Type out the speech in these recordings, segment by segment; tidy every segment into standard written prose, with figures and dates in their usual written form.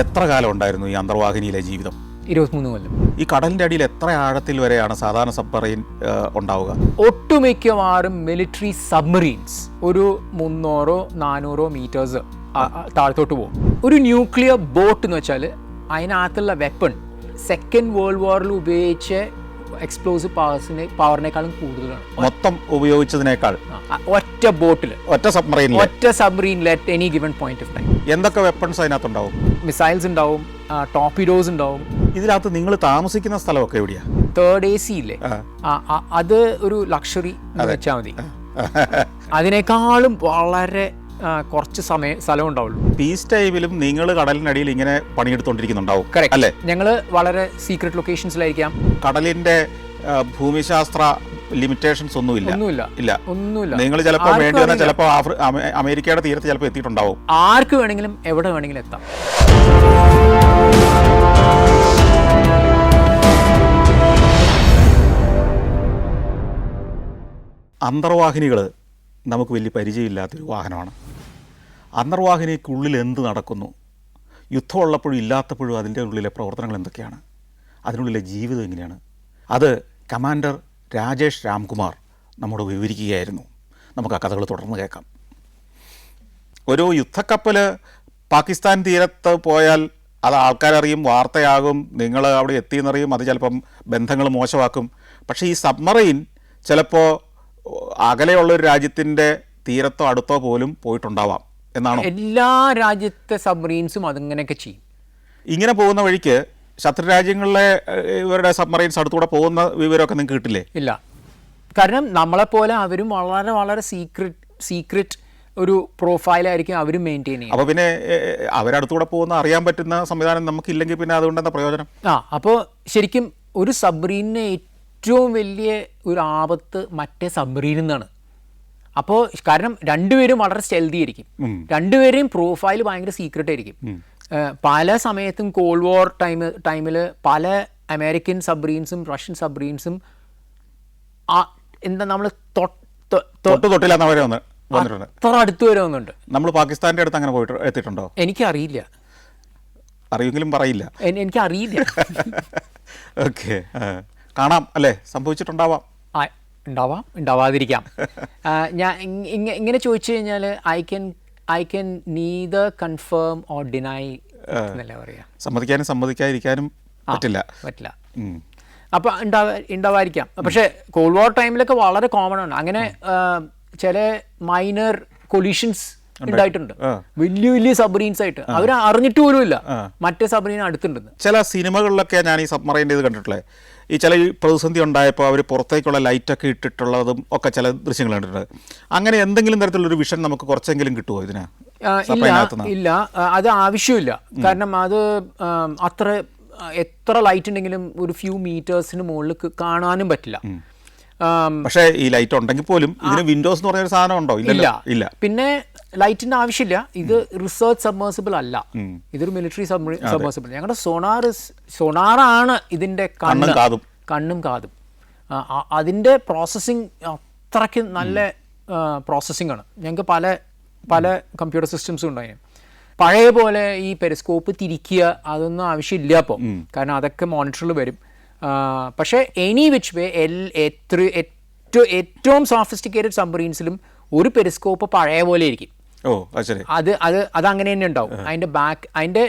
എത്ര കാലം ഉണ്ടായിരുന്നു ഈ അന്തർവാഹിനിയിലെ ജീവിതം? 23 കൊല്ലം. ഈ കടലിൻ്റെ അടിയിൽ എത്ര ആഴത്തിൽ വരെയാണ് സാധാരണ സബ്മറൈൻ ഉണ്ടാവുക? ഒട്ടുമിക്കവാറും മിലിറ്ററി സബ്മറീൻസ് ഒരു 300-400 മീറ്റേഴ്സ് താഴത്തോട്ട് പോകും. ഒരു ന്യൂക്ലിയർ ബോട്ട് എന്ന് വെച്ചാൽ അതിനകത്തുള്ള വെപ്പൺ സെക്കൻഡ് വേൾഡ് വാറിൽ ഉപയോഗിച്ച എക്സ്പ്ലോസീവ് പവറിനേക്കാളും കൂടുതലാണ് മൊത്തം ഉപയോഗിച്ചതിനേക്കാൾ. ഒറ്റ ബോട്ടിൽ, ഒറ്റ സബ്മറീനിൽ at any given point of time. എന്തൊക്കെ വെപ്പൺസ് അതിനകത്തുണ്ടാവും? മിസൈൽസ് ഉണ്ടാവും, ടോർപിഡോസ് ഉണ്ടാവും. ഇതിനകത്ത് നിങ്ങൾ താമസിക്കുന്ന സ്ഥലമൊക്കെ എവിടെയാ? 3rd AC ഇല്ലേ, അത് ഒരു ലക്ഷറി വെച്ചാൽ മതി. അതിനേക്കാളും വളരെ കുറച്ച് സ്ഥലം ഉണ്ടാവുള്ളൂ. പീസ് ടൈമിലും നിങ്ങൾ കടലിനടിയിൽ ഇങ്ങനെ പണിയെടുത്തോണ്ടിരിക്കുന്നുണ്ടാവും അല്ലേ? ഞങ്ങൾ വളരെ സീക്രട്ട് ലൊക്കേഷൻസിലായിരിക്കാം. കടലിന്റെ ഭൂമിശാസ്ത്ര ലിമിറ്റേഷൻസ് ഒന്നുമില്ല. നിങ്ങൾ ചിലപ്പോൾ വേണ്ടി വന്നാൽ ചിലപ്പോൾ അമേരിക്കയുടെ തീരത്ത് ചിലപ്പോൾ എത്തിയിട്ടുണ്ടാവും. ആർക്ക് വേണമെങ്കിലും എവിടെ വേണമെങ്കിലും എത്താം. അന്തർവാഹിനികൾ നമുക്ക് വലിയ പരിചയമില്ലാത്തൊരു വാഹനമാണ്. അന്തർവാഹിനിക്കുള്ളിൽ എന്ത് നടക്കുന്നു, യുദ്ധമുള്ളപ്പോഴും ഇല്ലാത്തപ്പോഴും അതിൻ്റെ ഉള്ളിലെ പ്രവർത്തനങ്ങൾ എന്തൊക്കെയാണ്, അതിനുള്ളിലെ ജീവിതം എങ്ങനെയാണ്, അത് കമാൻഡർ രാജേഷ് രാംകുമാർ നമ്മോട് വിവരിക്കുകയായിരുന്നു. നമുക്ക് ആ കഥകൾ തുടർന്ന് കേൾക്കാം. ഒരു യുദ്ധക്കപ്പൽ പാകിസ്ഥാൻ തീരത്ത് പോയാൽ അത് ആൾക്കാരറിയും, വാർത്തയാകും, നിങ്ങൾ അവിടെ എത്തിയെന്നറിയും, അത് ചിലപ്പം ബന്ധങ്ങൾ മോശമാക്കും. പക്ഷേ ഈ സബ്മറൈൻ ചിലപ്പോൾ അകലെയുള്ളൊരു രാജ്യത്തിൻ്റെ തീരത്തോ അടുത്തോ പോലും പോയിട്ടുണ്ടാവാം എന്നാണോ? എല്ലാ രാജ്യത്തെ സബ്മറീൻസും അതിങ്ങനെയൊക്കെ ചെയ്യും. ഇങ്ങനെ പോകുന്ന വഴിക്ക് ശത്രുരാജ്യങ്ങളിലെ ഇവരുടെ സബ്മറൈൻസ് അടുത്തൂടെ പോകുന്ന വിവരമൊക്കെ നിങ്ങൾക്ക് കിട്ടില്ലേ? ഇല്ല, കാരണം നമ്മളെപ്പോലെ അവരും വളരെ വളരെ സീക്രട്ട് ഒരു പ്രൊഫൈലായിരിക്കും അവരും മെയിൻറ്റെയിൻ ചെയ്യും. അപ്പോൾ പിന്നെ അവരടുത്തൂടെ പോകുന്ന അറിയാൻ പറ്റുന്ന സംവിധാനം നമുക്കില്ലെങ്കിൽ പിന്നെ അതുകൊണ്ട് എന്താ പ്രയോജനം? അപ്പോൾ ശരിക്കും ഒരു സബ്മറീനിന് ഏറ്റവും വലിയ ഒരു ആപത്ത് മറ്റേ സബ്മറീനിൽ നിന്നാണ്. അപ്പോൾ കാരണം രണ്ടുപേരും വളരെ സ്റ്റെൽതി ആയിരിക്കും, രണ്ടുപേരെയും പ്രൊഫൈൽ ഭയങ്കര സീക്രട്ട് ആയിരിക്കും. പല സമയത്തും കോൾഡ് വാർ ടൈമിൽ പല അമേരിക്കൻ സബ്മറീൻസും റഷ്യൻ സബ്മറീൻസും എന്താ നമ്മൾ അത്ര അടുത്ത് വരെ വന്നിട്ടുണ്ട്. നമ്മൾ പാകിസ്ഥാൻ്റെ അടുത്ത് അങ്ങനെ പോയിട്ട് എത്തിയിട്ടുണ്ടോ? എനിക്കറിയില്ല. അറിയെങ്കിലും പറയില്ല. എനിക്കറിയില്ല. ഓക്കെ, കാണാം അല്ലേ, സംഭവിച്ചിട്ടുണ്ടാവാം. ഉണ്ടാവാതിരിക്കാം. ഞാൻ ഇങ്ങനെ ചോദിച്ചു കഴിഞ്ഞാൽ I can neither confirm or deny എന്നല്ല പറയാ. സമ്മതിക്കാനും സമ്മതിക്കാതിരിക്കാനും പറ്റില്ല. അപ്പം ഉണ്ടാവാതിരിക്കാം. പക്ഷേ കോൾഡ് വാർ ടൈമിലൊക്കെ വളരെ കോമൺ ആണ് അങ്ങനെ ചില മൈനർ കൊലീഷൻസ് ഉണ്ടായിട്ടുണ്ട്. വലിയ വലിയ സബ്മറീൻസ് ആയിട്ട് അവർ അറിഞ്ഞിട്ട് പോലും ഇല്ല മറ്റേ സബ്മറീൻ അടുത്തുണ്ടെന്ന്. ചില സിനിമകളിലൊക്കെ ഞാൻ ഈ സബ്മറൈൻ്റെ ഇത് കണ്ടിട്ടുള്ളത്. ഈ ചില പ്രതിസന്ധി ഉണ്ടായപ്പോൾ അവർ പുറത്തേക്കുള്ള ലൈറ്റൊക്കെ ഇട്ടിട്ടുള്ളതും ഒക്കെ ചില ദൃശ്യങ്ങൾ കണ്ടിട്ടുണ്ട്. അങ്ങനെ എന്തെങ്കിലും തരത്തിലുള്ളൊരു വിഷൻ നമുക്ക് കുറച്ചെങ്കിലും കിട്ടുമോ ഇതിന്? ഇല്ല, അത് ആവശ്യമില്ല. കാരണം അത് എത്ര ലൈറ്റ് ഉണ്ടെങ്കിലും ഒരു ഫ്യൂ മീറ്റേഴ്സിന് മുകളിൽ കാണാനും പറ്റില്ല. പക്ഷേ ഈ ലൈറ്റ് ഉണ്ടെങ്കിൽ പോലും ഇതിന് വിൻഡോസ് എന്ന് പറഞ്ഞൊരു സാധനം ഉണ്ടോ? ഇല്ല. പിന്നെ ലൈറ്റിന്റെ ആവശ്യമില്ല. ഇത് റിസർച്ച് സബ്മേഴ്സിബിൾ അല്ല, ഇതൊരു മിലിറ്ററി സബ്മേഴ്സിബിൾ. ഞങ്ങളുടെ സോണാറാണ് ഇതിന്റെ കണ്ണും കാതും. അതിന്റെ പ്രോസസ്സിങ് അത്രയ്ക്ക് നല്ല പ്രോസസ്സിംഗ് ആണ്. ഞങ്ങൾക്ക് പല കമ്പ്യൂട്ടർ സിസ്റ്റംസും ഉണ്ടായി. പഴയ പോലെ ഈ പെരിസ്കോപ്പ് തിരിക്കുക അതൊന്നും ആവശ്യമില്ല അപ്പോൾ, കാരണം അതൊക്കെ മോണിറ്ററിൽ വരും. പക്ഷേ എനി വിച്ച് വേ ഏറ്റവും സോഫിസ്റ്റിക്കേറ്റഡ് സബ്മറീൻസിലും ഒരു പെരിസ്കോപ്പ് പഴയ പോലെ ഇരിക്കും. അത് അങ്ങനെ തന്നെ ഉണ്ടാവും. അതിൻ്റെ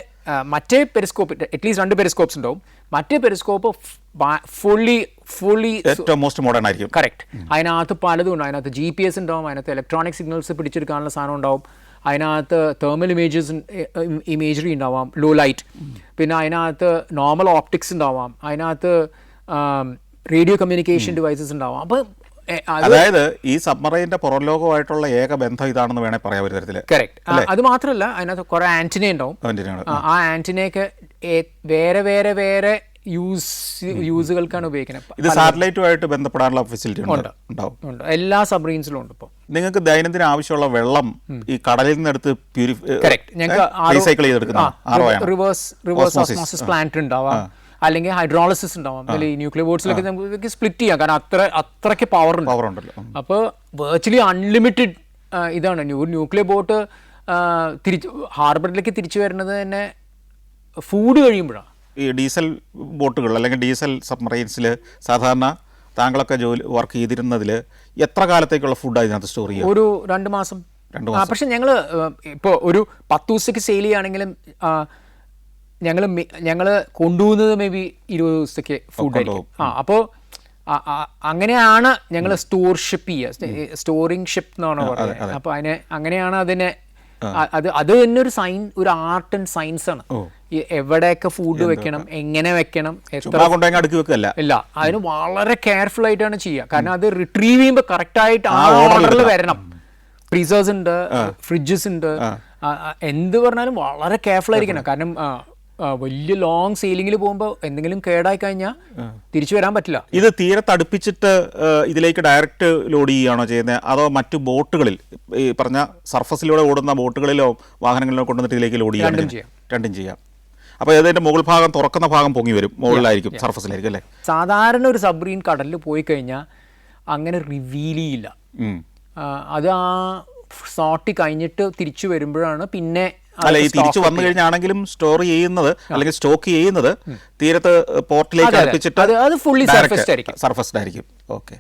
മറ്റേ പെരിസ്കോപ്പ് അറ്റ്ലീസ്റ്റ് 2 പെരിസ്കോപ്സ് ഉണ്ടാവും. മറ്റേ പെരിസ്കോപ്പ് ഫുള്ളി മോസ്റ്റ് മോഡേൺ ആയിരിക്കും. കറക്റ്റ്. അതിനകത്ത് പലതും ഉണ്ട്. അതിനകത്ത് GPS ഉണ്ടാവും, അതിനകത്ത് ഇലക്ട്രോണിക് സിഗ്നൽസ് പിടിച്ചെടുക്കാനുള്ള സാധനം ഉണ്ടാവും, അതിനകത്ത് തേർമൽ ഇമേജറി ഉണ്ടാവാം, ലോ ലൈറ്റ്. പിന്നെ അതിനകത്ത് നോർമൽ ഓപ്റ്റിക്സ് ഉണ്ടാവാം, അതിനകത്ത് റേഡിയോ കമ്മ്യൂണിക്കേഷൻ ഡിവൈസസ് ഉണ്ടാവാം. അപ്പോൾ അതായത് ഈ സബ്മറൈൻ്റെ പുറം ലോകമായിട്ടുള്ള ഏക ബന്ധം ഇതാണെന്ന് വേണേൽ പറയാം ഒരു തരത്തിൽ. കറക്റ്റ്. അത് മാത്രമല്ല അതിനകത്ത് കുറേ ആന്റിന ഉണ്ടാവും. ആ ആന്റിനയൊക്കെ വേറെ വേറെ വേറെ യൂസുകൾക്കാണ് ഉപയോഗിക്കുന്നത്. ഇത് സാറ്റലൈറ്റുമായിട്ട് ബന്ധപ്പെടാനുള്ള ഫെസിലിറ്റി ഉണ്ടാവും. എല്ലാ സബ്മറീൻസിലും ഉണ്ട്. ഇപ്പോൾ നിങ്ങൾക്ക് ദൈനംദിന ആവശ്യമുള്ള വെള്ളം ഈ കടലിൽ നിന്ന് എടുത്ത് റീസൈക്കിൾ ചെയ്തെടുക്കുന്ന റിവേഴ്സ് ഓസ്മോസിസ് പ്ലാന്റ് ഉണ്ടാവാം, അല്ലെങ്കിൽ ഹൈഡ്രോളിസിസ് ഉണ്ടാവാം. അല്ലെങ്കിൽ ന്യൂക്ലിയർ ബോട്ട്സിലൊക്കെ നമുക്ക് സ്പ്ലിറ്റ് ചെയ്യാം, കാരണം അത്രയ്ക്ക് പവർ ഉണ്ടല്ലോ. അപ്പോൾ വെർച്വലി അൺലിമിറ്റഡ് ഇതാണ്. ന്യൂക്ലിയർ ബോട്ട് ഹാർബറിലേക്ക് തിരിച്ചു വരുന്നത് തന്നെ ഫുഡ് കഴിയുമ്പോഴാണ്. ഈ ഡീസൽ ബോട്ടുകൾ അല്ലെങ്കിൽ ഡീസൽ സബ്മറൈൻസിൽ സാധാരണ താങ്കളൊക്കെ വർക്ക് ചെയ്തിരുന്നതിൽ എത്ര കാലത്തേക്കുള്ള ഫുഡ് അതിനകത്ത് സ്റ്റോർ ചെയ്യുക? ഒരു 2 മാസം. പക്ഷെ ഞങ്ങൾ ഇപ്പോൾ ഒരു 10 ദിവസത്തേക്ക് സെയിൽ ചെയ്യുകയാണെങ്കിലും ഞങ്ങൾ കൊണ്ടുപോകുന്നത് മേ ബി 20 ദിവസത്തേക്ക് ഫുഡ് ആയിരിക്കും. അപ്പോൾ അങ്ങനെയാണ് ഞങ്ങൾ സ്റ്റോർഷിപ്പ് ചെയ്യുക, സ്റ്റോറിങ് ഷിപ്പ് എന്നാണ് പറയുന്നത്. അപ്പോൾ അങ്ങനെയാണ് അതിനെ അത് തന്നെ ഒരു ആർട്ട് ആൻഡ് സയൻസ് ആണ്. എവിടെയൊക്കെ ഫുഡ് വെക്കണം, എങ്ങനെ വെക്കണം, ഇല്ല, അതിന് വളരെ കെയർഫുൾ ആയിട്ടാണ് ചെയ്യുക. കാരണം അത് റിട്രീവ് ചെയ്യുമ്പോൾ കറക്റ്റ് ആയിട്ട് ആ ഓർഡറിൽ വരണം. ഫ്രീസേഴ്സ് ഉണ്ട്, ഫ്രിഡ്ജസ് ഉണ്ട്, എന്ത് പറഞ്ഞാലും വളരെ കെയർഫുൾ ആയിരിക്കണം. കാരണം വലിയ ലോങ് സെയിലിംഗിൽ പോകുമ്പോൾ എന്തെങ്കിലും കേടായി കഴിഞ്ഞാൽ തിരിച്ചു വരാൻ പറ്റില്ല. ഇത് തീരെ തടുപ്പിച്ചിട്ട് ഇതിലേക്ക് ഡയറക്റ്റ് ലോഡ് ചെയ്യുകയാണോ ചെയ്യുന്നത്, അതോ മറ്റു ബോട്ടുകളിൽ ഈ പറഞ്ഞ സർഫസിലൂടെ ഓടുന്ന ബോട്ടുകളിലോ വാഹനങ്ങളിലോ കൊണ്ടുവന്നിട്ട് ഇതിലേക്ക് ലോഡ് ചെയ്യാം? രണ്ടും ചെയ്യാം. അപ്പോൾ അതിൻ്റെ മുകൾ ഭാഗം തുറക്കുന്ന ഭാഗം പൊങ്ങി വരും, മുകളിലായിരിക്കും, സർഫസിലായിരിക്കും അല്ലേ? സാധാരണ ഒരു സബ്മറീൻ കടലിൽ പോയി കഴിഞ്ഞാൽ അങ്ങനെ റിവീൽ ചെയ്യില്ല. അത് ആ സോർട്ടി കഴിഞ്ഞിട്ട് തിരിച്ചു വരുമ്പോഴാണ് പിന്നെ അല്ല ഈ തിരിച്ചു വന്നു കഴിഞ്ഞാണെങ്കിലും സ്റ്റോർ ചെയ്യുന്നത് അല്ലെങ്കിൽ സ്റ്റോക്ക് ചെയ്യുന്നത് തീരത്ത് പോർട്ടിലേക്ക് അടുപ്പിച്ചിട്ട് സർഫസ്ഡ് ആയിരിക്കും. ഓക്കെ.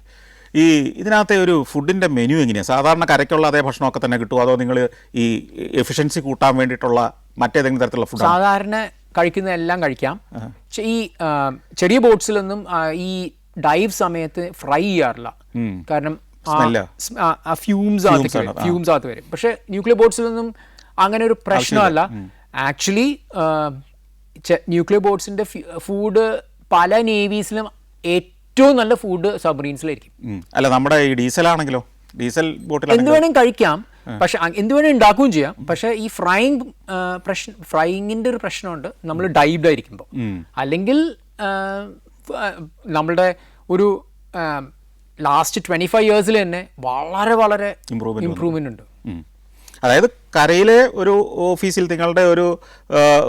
ഈ ഇതിനകത്തെ ഒരു ഫുഡിൻ്റെ മെനു എങ്ങനെയാണ്? സാധാരണ കരയ്ക്കുള്ള അതേ ഭക്ഷണമൊക്കെ തന്നെ കിട്ടുമോ, അതോ നിങ്ങൾ ഈ എഫിഷ്യൻസി കൂട്ടാൻ വേണ്ടിയിട്ടുള്ള മറ്റേതെങ്കിലും തരത്തിലുള്ള ഫുഡ്? സാധാരണ കഴിക്കുന്നതെല്ലാം കഴിക്കാം. ഈ ചെറിയ ബോട്ട്സിലൊന്നും ഈ ഡൈവ് സമയത്ത് ഫ്രൈ ചെയ്യാറില്ല, കാരണം ഫ്യൂംസ് അകത്ത് വരും. പക്ഷെ ന്യൂക്ലിയർ ബോട്ട്സിലൊന്നും അങ്ങനെ ഒരു പ്രശ്നമല്ല. ആക്ച്വലി ന്യൂക്ലിയർ ബോട്ട്സിന്റെ ഫുഡ് പല നേവീസിലും ഏറ്റവും നല്ല ഫുഡ് സബ്മറീൻസിലായിരിക്കും. അല്ല നമ്മുടെ ഈ ഡീസലാണെങ്കിലോ, ഡീസൽ ബോട്ടിൽ എന്ത് വേണമെങ്കിലും കഴിക്കാം, പക്ഷെ എന്ത് വേണമെങ്കിലും ഉണ്ടാക്കുകയും ചെയ്യാം. പക്ഷെ ഈ ഫ്രൈയിങ്ങിന്റെ ഒരു പ്രശ്നമുണ്ട് നമ്മൾ ഡൈവ്ഡ് ആയിരിക്കുമ്പോൾ. അല്ലെങ്കിൽ നമ്മളുടെ ഒരു ലാസ്റ്റ് 25 years തന്നെ വളരെ വളരെ ഇംപ്രൂവ്മെന്റ് ഉണ്ട്. അതായത് കരയിലെ ഒരു ഓഫീസിൽ നിങ്ങളുടെ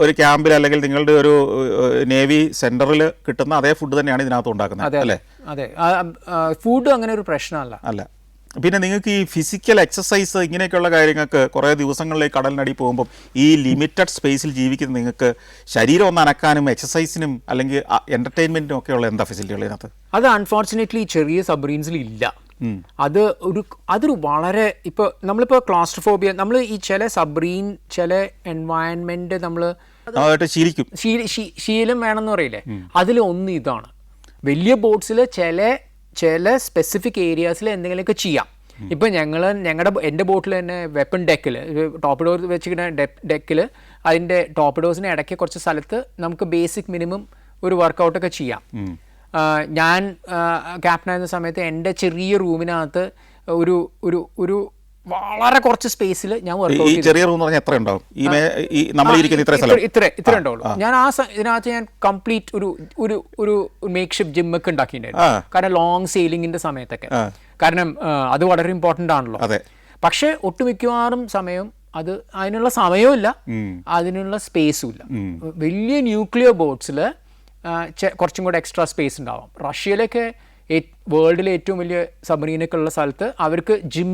ഒരു ക്യാമ്പിൽ അല്ലെങ്കിൽ നിങ്ങളുടെ ഒരു നേവി സെന്ററിൽ കിട്ടുന്ന അതേ ഫുഡ് തന്നെയാണ് ഇതിനകത്ത് ഉണ്ടാക്കുന്നത് അല്ലേ? അതെ, ഫുഡ് അങ്ങനെ ഒരു പ്രശ്നമല്ല. അല്ല, പിന്നെ നിങ്ങൾക്ക് ഈ ഫിസിക്കൽ എക്സസൈസ് ഇങ്ങനെയൊക്കെയുള്ള കാര്യങ്ങൾക്ക് കുറേ ദിവസങ്ങളിലേക്ക് കടലിനടി പോകുമ്പം ഈ ലിമിറ്റഡ് സ്പേസിൽ ജീവിക്കുന്ന നിങ്ങൾക്ക് ശരീരം ഒന്ന് അനക്കാനും എക്സസൈസിനും അല്ലെങ്കിൽ എൻ്റർടൈൻമെൻറ്റിനും ഒക്കെയുള്ള എന്താ ഫെസിലിറ്റികൾ ഇതിനകത്ത്? അത് അൺഫോർച്ചുനേറ്റ്ലി ചെറിയ സബ്മറീൻസിൽ ഇല്ല. അതൊരു വളരെ നമ്മളിപ്പോൾ ക്ലോസ്ട്രോഫോബിയ, നമ്മൾ ഈ ചില സബ്മറീൻ ചില എൻവയൺമെന്റ് നമ്മൾ ശീലം വേണമെന്ന് പറയില്ലേ, അതിലൊന്ന് ഇതാണ്. വലിയ ബോട്ട്സിൽ ചില സ്പെസിഫിക് ഏരിയാസിൽ എന്തെങ്കിലുമൊക്കെ ചെയ്യാം. ഇപ്പം എൻ്റെ ബോട്ടിൽ തന്നെ വെപ്പൺ ഡെക്കിൽ ടോപ്പ് ഡോർ വെച്ചിരിക്കുന്ന ഡെക്കിൽ അതിൻ്റെ ടോപ്പ് ഡോസിന് ഇടയ്ക്ക് കുറച്ച് സ്ഥലത്ത് നമുക്ക് ബേസിക് മിനിമം ഒരു വർക്കൗട്ടൊക്കെ ചെയ്യാം. ഞാൻ ക്യാപ്റ്റനായിരുന്ന സമയത്ത് എൻ്റെ ചെറിയ റൂമിനകത്ത് ഒരു വളരെ കുറച്ച് സ്പേസിൽ ഞാൻ വർക്കൗട്ട്. ചെറിയ റൂം എത്ര ഉണ്ടാവും? ഇത്ര ഉണ്ടാവുള്ളൂ. ഞാൻ ഇതിനകത്ത് ഞാൻ കംപ്ലീറ്റ് ഒരു മേക്ക് ഷിപ്പ് ജിമ്മൊക്കെ ഉണ്ടാക്കിയിട്ടുണ്ടായിരുന്നു. കാരണം ലോങ് സെയിലിങ്ങിന്റെ സമയത്തൊക്കെ, കാരണം അത് വളരെ ഇമ്പോർട്ടൻ്റ് ആണല്ലോ. പക്ഷെ ഒട്ടുമിക്കവാറും സമയം അതിനുള്ള സമയവും ഇല്ല, അതിനുള്ള സ്പേസും ഇല്ല. വലിയ ന്യൂക്ലിയർ ബോട്ട്സിൽ കുറച്ചും കൂടെ എക്സ്ട്രാ സ്പേസ് ഉണ്ടാവാം. റഷ്യയിലൊക്കെ വേൾഡിലെ ഏറ്റവും വലിയ സബ്മറീനൊക്കെ ഉള്ള സ്ഥലത്ത് അവർക്ക് ജിം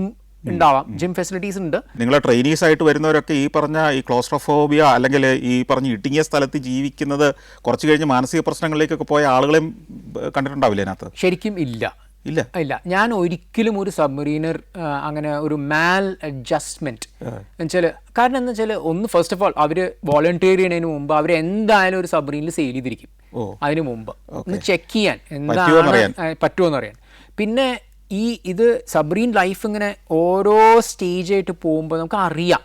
ഉണ്ടാവാം, ജിം ഫെസിലിറ്റീസ് ഉണ്ട്. നിങ്ങളെ ട്രെയിനീസ് ആയിട്ട് വരുന്നവരൊക്കെ ഈ പറഞ്ഞ ഈ ക്ലോസ്ട്രോഫോബിയ അല്ലെങ്കിൽ ഈ പറഞ്ഞ ഇടുങ്ങിയ സ്ഥലത്ത് ജീവിക്കുന്നത് കുറച്ച് കഴിഞ്ഞ് മാനസിക പ്രശ്നങ്ങളിലേക്കൊക്കെ പോയ ആളുകളെയും കണ്ടിട്ടുണ്ടാവില്ല അതിനകത്ത്? ശരിക്കും ഇല്ല. ഞാൻ ഒരിക്കലും ഒരു സബ്മറീനർ അങ്ങനെ ഒരു മാൽ അഡ്ജസ്റ്റ്മെന്റ് എന്നുവെച്ചാൽ, കാരണം എന്താ വെച്ചാൽ ഒന്ന് ഫസ്റ്റ് ഓഫ് ഓൾ അവർ വോളണ്ടിയർ ചെയ്യുന്നതിന് മുമ്പ് അവർ എന്തായാലും ഒരു സബ്മറീനിൽ സെയിൽ ചെയ്തിരിക്കും. അതിന് മുമ്പ് ഒന്ന് ചെക്ക് ചെയ്യാൻ എന്താണ് പറ്റുമോന്ന് അറിയാൻ. പിന്നെ ഇത് സബ്മറീൻ ലൈഫ് ഇങ്ങനെ ഓരോ സ്റ്റേജ് ആയിട്ട് പോകുമ്പോൾ നമുക്ക് അറിയാം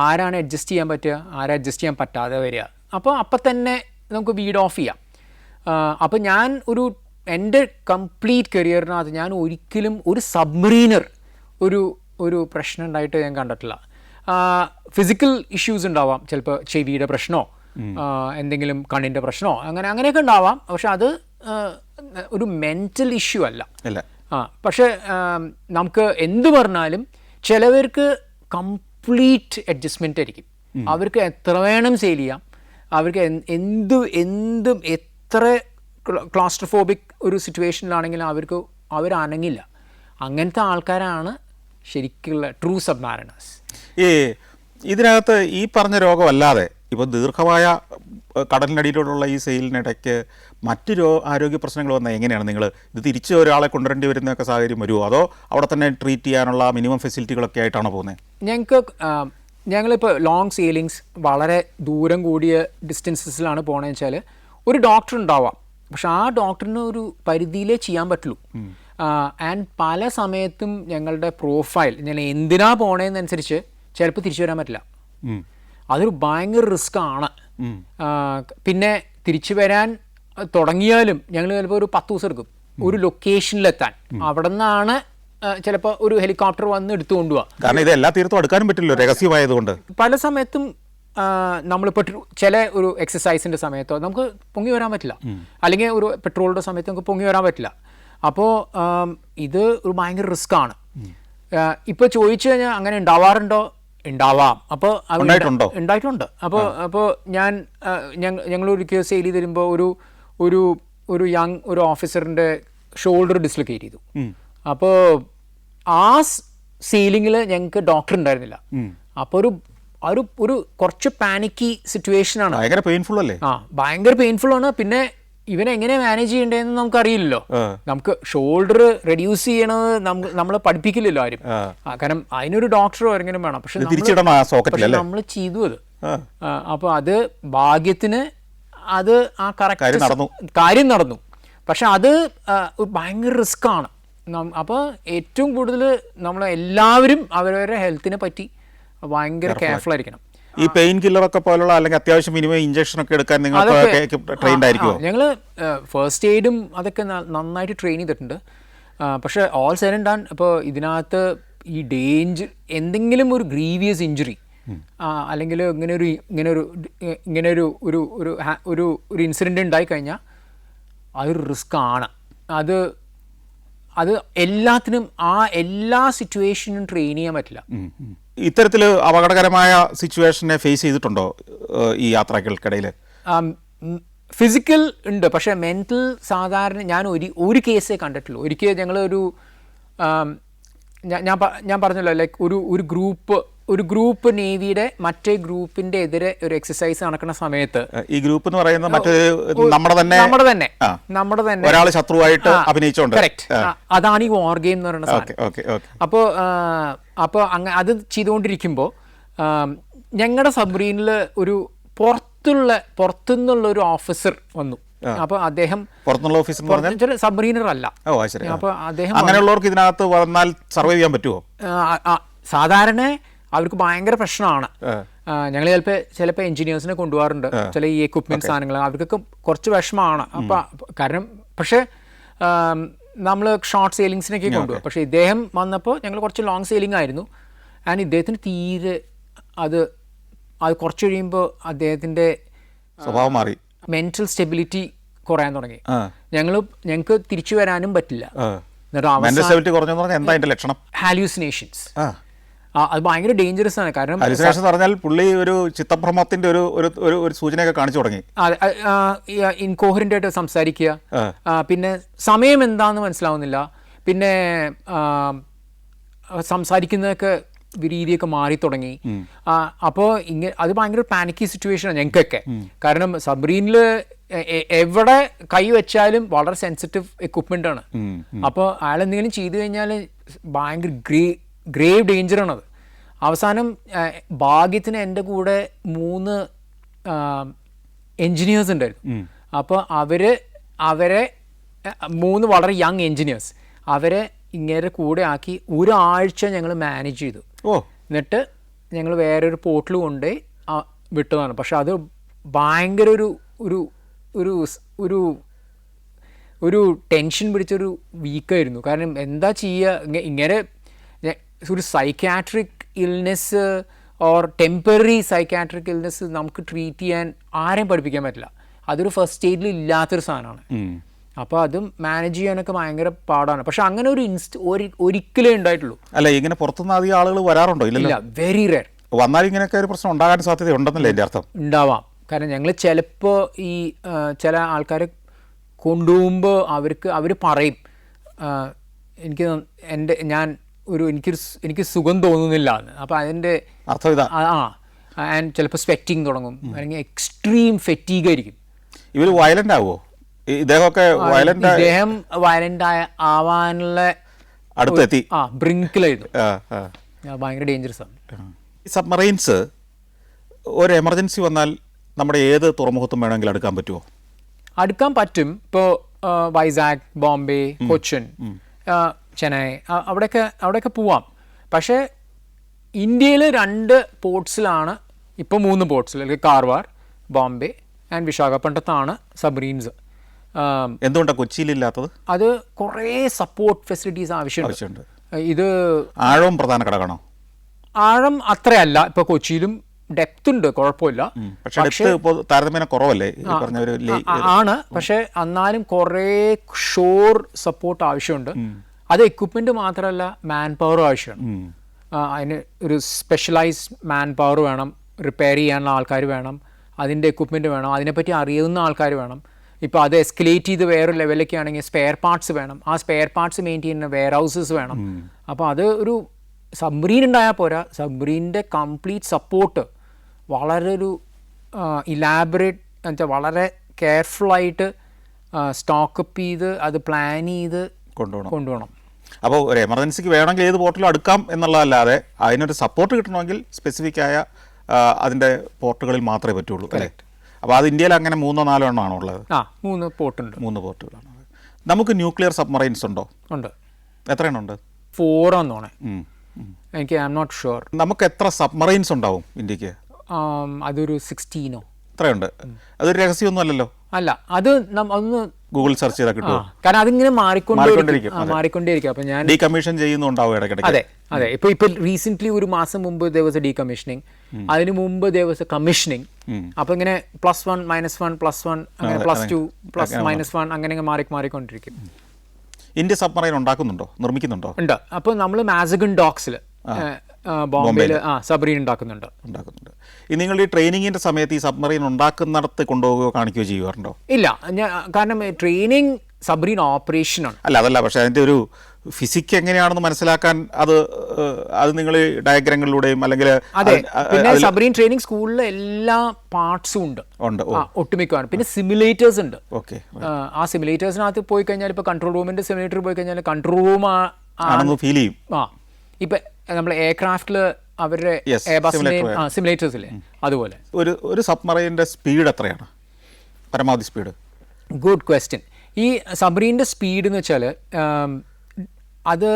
ആരാണ് അഡ്ജസ്റ്റ് ചെയ്യാൻ പറ്റുക, ആരാ അഡ്ജസ്റ്റ് ചെയ്യാൻ പറ്റാതെ വരിക. അപ്പം തന്നെ നമുക്ക് വീഡ് ഓഫ് ചെയ്യാം. അപ്പം ഞാൻ എൻ്റെ കംപ്ലീറ്റ് കരിയറിനകത്ത് ഞാൻ ഒരിക്കലും ഒരു സബ്മറീനർ ഒരു പ്രശ്നം ഉണ്ടായിട്ട് ഞാൻ കണ്ടിട്ടില്ല. ഫിസിക്കൽ ഇഷ്യൂസ് ഉണ്ടാവാം, ചിലപ്പോൾ ചെവിയുടെ പ്രശ്നമോ എന്തെങ്കിലും കണ്ണിൻ്റെ പ്രശ്നമോ അങ്ങനെയൊക്കെ ഉണ്ടാവാം. പക്ഷെ അത് ഒരു മെൻ്റൽ ഇഷ്യൂ അല്ല. പക്ഷെ നമുക്ക് എന്ത് പറഞ്ഞാലും ചിലവർക്ക് കംപ്ലീറ്റ് അഡ്ജസ്റ്റ്മെൻ്റ് ആയിരിക്കും. അവർക്ക് എത്ര വേണം സെയിൽ ചെയ്യാം, അവർക്ക് എന്തും എത്ര ക്ലോസ്ട്രോഫോബിക് ഒരു സിറ്റുവേഷനിലാണെങ്കിലും അവരനങ്ങില്ല. അങ്ങനത്തെ ആൾക്കാരാണ് ശരിക്കുള്ള ട്രൂ സബ്മാരിനേഴ്സ്. ഇതിനകത്ത് ഈ പറഞ്ഞ രോഗമല്ലാതെ ഇപ്പോൾ ദീർഘമായ കടലിനടിയിലുള്ള ഈ സെയിലിനിടയ്ക്ക് മറ്റ് ആരോഗ്യ പ്രശ്നങ്ങൾ വന്നാൽ എങ്ങനെയാണ് നിങ്ങൾ ഇത് തിരിച്ച് ഒരാളെ കൊണ്ടുവരേണ്ടി വരുന്നൊക്കെ സാഹചര്യം വരുമോ, അതോ അവിടെ തന്നെ ട്രീറ്റ് ചെയ്യാനുള്ള മിനിമം ഫെസിലിറ്റികളൊക്കെ ആയിട്ടാണോ പോകുന്നത്? ഞങ്ങളിപ്പോൾ ലോങ് സെയിലിങ്സ് വളരെ ദൂരം കൂടിയ ഡിസ്റ്റൻസസിലാണ് പോകണമെന്ന് വെച്ചാൽ ഒരു ഡോക്ടർ ഉണ്ടാവാം, പക്ഷെ ആ ഡോക്ടറിന് ഒരു പരിധിയിലേ ചെയ്യാൻ പറ്റുള്ളൂ. ആൻഡ് പല സമയത്തും ഞങ്ങളുടെ പ്രൊഫൈൽ ഞാൻ എന്തിനാ പോണേന്നനുസരിച്ച് ചിലപ്പോൾ തിരിച്ചു വരാൻ പറ്റില്ല. അതൊരു ഭയങ്കര റിസ്ക് ആണ്. പിന്നെ തിരിച്ചു വരാൻ തുടങ്ങിയാലും ഞങ്ങൾ ചിലപ്പോൾ ഒരു 10 ദിവസം എടുക്കും ഒരു ലൊക്കേഷനിലെത്താൻ. അവിടെ നിന്നാണ് ചിലപ്പോൾ ഒരു ഹെലികോപ്റ്റർ വന്ന് എടുത്തു കൊണ്ടുപോവാം. കാരണം ഇത് എല്ലാ തീർത്തും എടുക്കാനും പറ്റില്ലല്ലോ, രഹസ്യമായതുകൊണ്ട്. പല സമയത്തും നമ്മളിപ്പോൾ ചില ഒരു എക്സസൈസിൻ്റെ സമയത്തോ നമുക്ക് പൊങ്ങി വരാൻ പറ്റില്ല, അല്ലെങ്കിൽ ഒരു പെട്രോളിൻ്റെ സമയത്ത് നമുക്ക് പൊങ്ങി വരാൻ പറ്റില്ല. അപ്പോൾ ഇത് ഒരു ഭയങ്കര റിസ്ക് ആണ്. ഇപ്പോൾ ചോദിച്ചു കഴിഞ്ഞാൽ അങ്ങനെ ഉണ്ടാവാറുണ്ടോ? ഉണ്ടാവാം. അപ്പോൾ ഉണ്ടായിട്ടുണ്ട്. അപ്പോൾ ഞങ്ങളൊരിക്കൽ സെയിൽ ചെയ്ത് തരുമ്പോൾ ഒരു യങ് ഒരു ഓഫീസറിൻ്റെ ഷോൾഡർ ഡിസ്ലൊക്കേറ്റ് ചെയ്തു. അപ്പോൾ ആ സെയിലിങ്ങിൽ ഞങ്ങൾക്ക് ഡോക്ടർ ഉണ്ടായിരുന്നില്ല. അപ്പോൾ ഒരു കുറച്ച് പാനിക്കി സിറ്റുവേഷനാണ്. ഭയങ്കര പെയിൻഫുൾ അല്ലേ? ഭയങ്കര പെയിൻഫുൾ ആണ്. പിന്നെ ഇവനെ എങ്ങനെ മാനേജ് ചെയ്യേണ്ടതെന്ന് നമുക്കറിയില്ലല്ലോ. നമുക്ക് ഷോൾഡർ റെഡ്യൂസ് ചെയ്യണത് നമ്മളെ പഠിപ്പിക്കില്ലല്ലോ ആരും. കാരണം അതിനൊരു ഡോക്ടറോ ആരെങ്കിലും വേണം. പക്ഷെ നമ്മൾ ചെയ്തു അത്. അപ്പോൾ അത് ഭാഗ്യത്തിന് അത് ആ കറക്റ്റ് കാര്യം നടന്നു. പക്ഷെ അത് ഭയങ്കര റിസ്ക് ആണ്. അപ്പോൾ ഏറ്റവും കൂടുതൽ നമ്മൾ എല്ലാവരും അവരവരുടെ ഹെൽത്തിനെ പറ്റി ഭയങ്കര കെയർഫുൾ ആയിരിക്കണം. ഈ പെയിൻ കില്ലറൊക്കെ പോലുള്ള അല്ലെങ്കിൽ അത്യാവശ്യം മിനിമം ഇഞ്ചക്ഷൻ ഒക്കെ എടുക്കാൻ നിങ്ങൾ ട്രെയിൻഡ് ആയിരിക്കുമോ? ഞങ്ങൾ ഫസ്റ്റ് എയ്ഡും അതൊക്കെ നന്നായിട്ട് ട്രെയിൻ ചെയ്തിട്ടുണ്ട്. പക്ഷേ ഓൾ സെഡ് ആൻഡ് ഡൺ ഇപ്പോൾ ഇതിനകത്ത് ഈ എന്തെങ്കിലും ഒരു ഗ്രീവിയസ് ഇഞ്ചുറി അല്ലെങ്കിൽ ഇങ്ങനെ ഒരു ഇൻസിഡൻ്റ് ഉണ്ടായിക്കഴിഞ്ഞാൽ അതൊരു റിസ്ക് ആണ്. അത് എല്ലാത്തിനും എല്ലാ സിറ്റുവേഷനും ട്രെയിൻ ചെയ്യാൻ പറ്റില്ല. ഇത്തരത്തിൽ അപകടകരമായ സിറ്റുവേഷനെ ഫേസ് ചെയ്തിട്ടുണ്ടോ ഈ യാത്രകൾക്കിടയിൽ? ഫിസിക്കൽ ഉണ്ട്, പക്ഷേ മെൻ്റൽ സാധാരണ ഞാൻ ഒരു കേസേ കണ്ടിട്ടുള്ളൂ. ഒരിക്കൽ ഞങ്ങളൊരു ഞാൻ പറഞ്ഞല്ലോ, ലൈക്ക് ഒരു ഗ്രൂപ്പ് നേവിയുടെ മറ്റേ ഗ്രൂപ്പിന്റെ എതിരെ ഒരു എക്സസൈസ് നടക്കുന്ന സമയത്ത് ഈ ഗ്രൂപ്പ് എന്ന് പറയുന്നത് നമ്മുടെ തന്നെ ഒരാൾ ശത്രുവായിട്ട് അഭിനയിച്ചോണ്ട്, കറക്റ്റ്, അതാണ് ഈ വാർ ഗെയിം എന്ന് പറയുന്ന സാധനം. അപ്പോൾ അത് ചെയ്തുകൊണ്ടിരിക്കുമ്പോൾ ഞങ്ങളുടെ സബ്മറീനിൽ ഒരു പുറത്തുനിന്നുള്ള ഒരു ഓഫീസർ വന്നു. അപ്പോൾ അദ്ദേഹം സബ്മറീനർ അല്ല. അപ്പോൾ അദ്ദേഹം അങ്ങനെയുള്ളവർക്ക് ഇതിനകത്ത് വന്നാൽ സർവൈവ് ചെയ്യാൻ പറ്റുമോ? സാധാരണ അവർക്ക് ഭയങ്കര പ്രശ്നമാണ്. ഞങ്ങൾ ചിലപ്പോൾ എഞ്ചിനീയേഴ്സിനെ കൊണ്ടുപോകാറുണ്ട്, ചില ഈ എക്വിപ്മെൻറ്റ് സാധനങ്ങൾ അവർക്കൊക്കെ കുറച്ച് വിഷമമാണ്. കാരണം പക്ഷേ നമ്മൾ ഷോർട്ട് സെയിലിങ്സിനൊക്കെ കൊണ്ടുപോകും. പക്ഷേ ഇദ്ദേഹം വന്നപ്പോൾ ഞങ്ങൾ കുറച്ച് ലോങ് സെയിലിംഗ് ആയിരുന്നു. ആൻഡ് ഇദ്ദേഹത്തിന് തീരെ അത് കുറച്ച് കഴിയുമ്പോൾ അദ്ദേഹത്തിൻ്റെ സ്വഭാവം മാറി, മെൻ്റൽ സ്റ്റെബിലിറ്റി കുറയാൻ തുടങ്ങി. ഞങ്ങൾക്ക് തിരിച്ചു വരാനും പറ്റില്ല. ഹാലൂസിനേഷൻസ്, അത് ഭയങ്കര ഡേഞ്ചറസ് ആണ്. കാരണം പറഞ്ഞാൽ പുള്ളി ഒരു ചിത്തഭ്രമത്തിന്റെ ഒരു സൂചനയൊക്കെ കാണിച്ചു തുടങ്ങി. ഇൻകോഹറന്റ് ആയിട്ട് സംസാരിക്കുക, പിന്നെ സമയം എന്താന്ന് മനസ്സിലാവുന്നില്ല, പിന്നെ സംസാരിക്കുന്നതൊക്കെ രീതിയൊക്കെ മാറി തുടങ്ങി. അപ്പോൾ അത് ഭയങ്കര പാനിക്കി സിറ്റുവേഷനാണ് ഞങ്ങൾക്കൊക്കെ. കാരണം സബ്മറീനിൽ എവിടെ കൈ വെച്ചാലും വളരെ സെൻസിറ്റീവ് എക്വിപ്മെൻ്റ് ആണ്. അപ്പോൾ അയാൾ എന്തെങ്കിലും ചെയ്തു കഴിഞ്ഞാൽ ഭയങ്കര ഗ്രേവ് ഡേഞ്ചറാണത്. അവസാനം ഭാഗ്യത്തിന് എൻ്റെ കൂടെ 3 എൻജിനീയേഴ്സ് ഉണ്ടായിരുന്നു. അപ്പോൾ അവരെ 3 വളരെ യങ് എൻജിനീയേഴ്സ്, അവരെ ഇങ്ങനെ കൂടെ ആക്കി ഒരാഴ്ച ഞങ്ങൾ മാനേജ് ചെയ്തു. എന്നിട്ട് ഞങ്ങൾ വേറൊരു പോർട്ടിൽ കൊണ്ട് വിട്ടതാണ്. പക്ഷെ അത് ഭയങ്കര ഒരു ടെൻഷൻ പിടിച്ചൊരു വീക്കായിരുന്നു. കാരണം എന്താ ചെയ്യുക, ഇങ്ങനെ ഒരു psychiatric illness or temporary psychiatric illness നമുക്ക് ട്രീറ്റ് ചെയ്യാൻ ആരെയും പഠിപ്പിക്കാൻ പറ്റില്ല. അതൊരു ഫസ്റ്റ് എയ്ഡിൽ ഇല്ലാത്തൊരു സാധനമാണ്. അപ്പോൾ അതും മാനേജ് ചെയ്യാനൊക്കെ ഭയങ്കര പാടാണ്. പക്ഷെ അങ്ങനെ ഒരിക്കലേ ഉണ്ടായിട്ടുള്ളൂ. അല്ല, ഇങ്ങനെ പുറത്തുനിന്ന് അധികം ആളുകൾ വരാറുണ്ടോ? ഇല്ല, വെരി റെയർ. വന്നാൽ ഇങ്ങനെയൊക്കെ ഒരു പ്രശ്നം ഉണ്ടാകാൻ സാധ്യത ഉണ്ടെന്നല്ലേ എൻ്റെ അർത്ഥം? ഉണ്ടാവാം. കാരണം ഞങ്ങൾ ചിലപ്പോൾ ഈ ചില ആൾക്കാരെ കൊണ്ടുപോകുമ്പോൾ അവർ പറയും എനിക്ക് സുഖം തോന്നുന്നില്ല എന്ന്. അപ്പോൾ അതിൻ്റെ അർത്ഥം ഇതാ. ആൻഡ് ചിലപ്പോൾ സ്വെറ്റിങ് തുടങ്ങും, അല്ലെങ്കിൽ എക്സ്ട്രീം ഫെറ്റീഗ് ആയിരിക്കും. ഇവർ വയലന്റ് ആവുമോ? ഇദ്ദേഹമൊക്കെ വയലന്റ് ഇദ്ദേഹം വയലന്റ് ആവാനുള്ള അടുത്തെത്തി ബ്രിങ്കിലായിരുന്നു. ഭയങ്കര ഡേഞ്ചറസ് ആണ്. ഈ സബ്മറൈൻസ് ഒരു എമർജൻസി വന്നാൽ നമ്മുടെ ഏത് തുറമുഖത്തും വേണമെങ്കിൽ അടുക്കാൻ പറ്റുമോ? അടുക്കാൻ പറ്റും. ഇപ്പോൾ വൈസാഗ്, ബോംബെ, കൊച്ചിൻ, ചെന്നൈ, അവിടെയൊക്കെ പോവാം. പക്ഷേ ഇന്ത്യയിൽ 2 പോർട്സിലാണ്, ഇപ്പോൾ 3 പോർട്സിൽ, അല്ലെങ്കിൽ കാർവാർ, ബോംബെ ആൻഡ് വിശാഖപട്ടണത്താണ് സബ്മറീൻസ്. എന്തുകൊണ്ടാണ് കൊച്ചിയിലില്ലാത്തത്? അത് കുറേ സപ്പോർട്ട് ഫെസിലിറ്റീസ് ആവശ്യമുണ്ട്. ഇത് ആഴവും പ്രധാന ഘടകമാണോ? ആഴം അത്രയല്ല. ഇപ്പോൾ കൊച്ചിയിലും ഡെപ്ത് ഉണ്ട്, കുഴപ്പമില്ല. പക്ഷേ താരതമ്യേന കുറവല്ലേ ആണ്. പക്ഷെ എന്നാലും കുറേ ഷോർ സപ്പോർട്ട് ആവശ്യമുണ്ട്. അത് എക്വിപ്മെന്റ് മാത്രമല്ല, മാൻ പവർ ആവശ്യമാണ്. അതിന് ഒരു സ്പെഷ്യലൈസ്ഡ് മാൻ പവർ വേണം, റിപ്പയർ ചെയ്യാനുള്ള ആൾക്കാർ വേണം, അതിൻ്റെ എക്വിപ്മെൻറ്റ് വേണം, അതിനെപ്പറ്റി അറിയുന്ന ആൾക്കാർ വേണം. ഇപ്പോൾ അത് എസ്കലേറ്റ് ചെയ്ത് വേറെ ലെവലൊക്കെ ആണെങ്കിൽ സ്പെയർ പാർട്സ് വേണം, ആ സ്പെയർ പാർട്സ് മെയിൻറ്റെയിൻ ചെയ്യുന്ന വെയർ ഹൗസസ് വേണം. അപ്പോൾ അത് ഒരു സബ്മറീൻ ഉണ്ടായാൽ പോരാ, സബ്മറീൻ്റെ കംപ്ലീറ്റ് സപ്പോർട്ട് വളരെ ഒരു ഇലാബറേറ്റ് എന്നുവെച്ചാൽ വളരെ കെയർഫുള്ളായിട്ട് സ്റ്റോക്കപ്പ് ചെയ്ത് അത് പ്ലാൻ ചെയ്ത് കൊണ്ടുപോകണം. അപ്പോൾ ഒരു എമർജൻസിക്ക് വേണമെങ്കിൽ ഏത് പോർട്ടിലും അടുക്കാം എന്നുള്ളതല്ലാതെ അതിനൊരു സപ്പോർട്ട് കിട്ടണമെങ്കിൽ സ്പെസിഫിക് ആയ അതിൻ്റെ പോർട്ടുകളിൽ മാത്രമേ പറ്റുള്ളൂ. കറക്റ്റ്. അപ്പോൾ അത് ഇന്ത്യയിൽ അങ്ങനെ 3-4 എണ്ണമാണോ ഉള്ളത്? 3 പോർട്ടുണ്ട്. 3 പോർട്ടുകളാണ്. നമുക്ക് ന്യൂക്ലിയർ സബ്മറൈൻസ് ഉണ്ടോ? ഉണ്ട്. എത്ര എണ്ണം ഉണ്ട്? 4 ആണെന്ന് തോന്നേ. എനിക്ക് ഐ എം നോട്ട് ഷുവർ. നമുക്ക് എത്ര സബ്മറൈൻസ് ഉണ്ടാവും ഇന്ത്യക്ക്? അതൊരു 16 അത്രയുണ്ട്. അതൊരു രഹസ്യമൊന്നും അല്ലല്ലോ. അല്ല, അത് ഒന്ന് ഗൂഗിൾ സെർച്ച് ചെയ്താൽ കിട്ടുമോ? കാരണം അതിങ്ങനെ മാറിക്കൊണ്ടേയിരിക്കും. അപ്പൊ ഞാൻ ഡീകമ്മീഷൻ ചെയ്യുന്നുണ്ടാവും ഇടയ്ക്കിടയ്ക്ക്. അതെ. ഇപ്പൊ റീസെന്റ് ഒരു മാസം മുമ്പ് there was a decommissioning, അതിന് മുമ്പ് there was a commissioning. അപ്പൊ ഇങ്ങനെ +1 -1 +1 അങ്ങനെ +2 +-1 അങ്ങനെ മാറിക്കൊണ്ടിരിക്കും. ഇന്ത്യ സബ്മറൈൻ ഉണ്ടാക്കുന്നുണ്ടോ, നിർമ്മിക്കുന്നുണ്ടോ? ഉണ്ട്. അപ്പൊ നമ്മൾ മാസഗൺ ഡോക്സിൽ ബോംബെയിൽ സബ്മറീൻ ഉണ്ടാക്കുന്നുണ്ട്. ഈ നിങ്ങൾ ഈ ട്രെയിനിങ്ങിന്റെ സമയത്ത് ഈ സബ്മറീൻ ഉണ്ടാക്കുന്നിടത്ത് കൊണ്ടുപോകുകയോ കാണിക്കുകയോ ചെയ്യാറുണ്ടോ? ഇല്ല, കാരണം ട്രെയിനിങ് സബ്മറീൻ ഓപ്പറേഷനാണ്. അതല്ല, പക്ഷെ അതിന്റെ ഒരു ഫിസിക്സ് എങ്ങനെയാണെന്ന് മനസ്സിലാക്കാൻ അത് നിങ്ങൾ ഡയഗ്രാമുകളിലൂടെയും അല്ലെങ്കിൽ പിന്നെ സബ്മറീൻ ട്രെയിനിങ് സ്കൂളിലെ എല്ലാ പാർട്സും ഉണ്ട്, ഒട്ടുമിക്കവാണ്. പിന്നെ സിമുലേറ്റേഴ്സ് ഉണ്ട്. ആ സിമുലേറ്റേഴ്സിനകത്ത് പോയി കഴിഞ്ഞാൽ ഇപ്പോൾ കൺട്രോൾ റൂമിന്റെ സിമുലേറ്റർ പോയി കഴിഞ്ഞാൽ കൺട്രോൾ റൂം ആണെന്ന് ഫീൽ ചെയ്യും. ഇപ്പൊ നമ്മൾ എയർക്രാഫ്റ്റിൽ അവരുടെ സിമുലേറ്റേഴ്സ് ഇല്ലേ, അതുപോലെ. ഒരു സബ്മറൈൻ്റെ സ്പീഡ് എത്രയാണ്, പരമാവധി സ്പീഡ്? Good question. ഈ സബ്മറീൻ്റെ സ്പീഡ് എന്ന് വെച്ചാൽ അത്